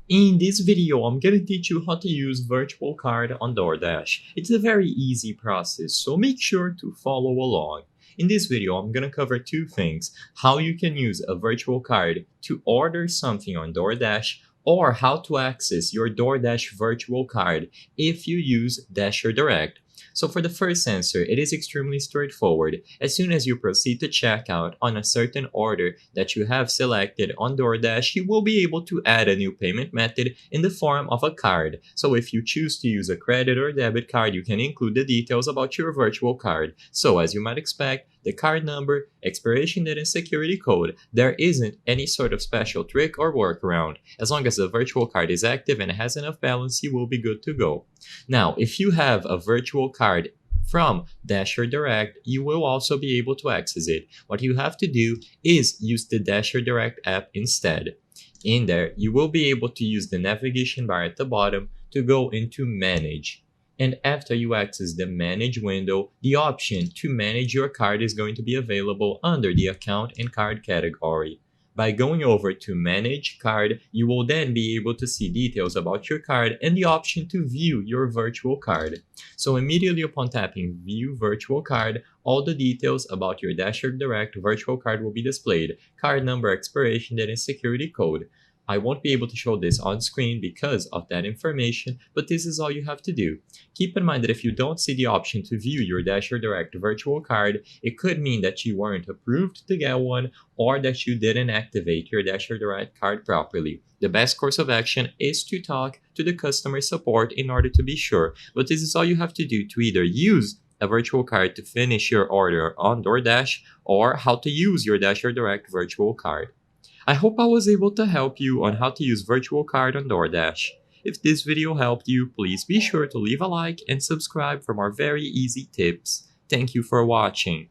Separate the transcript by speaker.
Speaker 1: In this video, I'm gonna teach you how to use virtual card on DoorDash. It's a very easy process, so make sure to follow along. In this video, I'm gonna cover two things: how you can use a virtual card to order something on DoorDash, or how to access your DoorDash virtual card if you use Dasher Direct. So for the first answer, it is extremely straightforward. As soon as you proceed to checkout on a certain order that you have selected on DoorDash, you will be able to add a new payment method in the form of a card. So if you choose to use a credit or debit card, you can include the details about your virtual card. So as you might expect, the card number, expiration date, and security code, there isn't any sort of special trick or workaround. As long as the virtual card is active and has enough balance, you will be good to go. Now, if you have a virtual card from Dasher Direct, you will also be able to access it. What you have to do is use the Dasher Direct app instead. In there, you will be able to use the navigation bar at the bottom to go into Manage. And after you access the Manage window, the option to manage your card is going to be available under the Account and Card category. By going over to Manage Card, you will then be able to see details about your card and the option to view your virtual card. So immediately upon tapping View Virtual Card, all the details about your Dasher Direct virtual card will be displayed: card number, expiration date, and security code. I won't be able to show this on screen because of that information, but this is all you have to do. Keep in mind that if you don't see the option to view your Dasher Direct virtual card, it could mean that you weren't approved to get one or that you didn't activate your Dasher Direct card properly. The best course of action is to talk to the customer support in order to be sure, but this is all you have to do to either use a virtual card to finish your order on DoorDash or how to use your Dasher Direct virtual card. I hope I was able to help you on how to use virtual card on DoorDash. If this video helped you, please be sure to leave a like and subscribe for more very easy tips. Thank you for watching.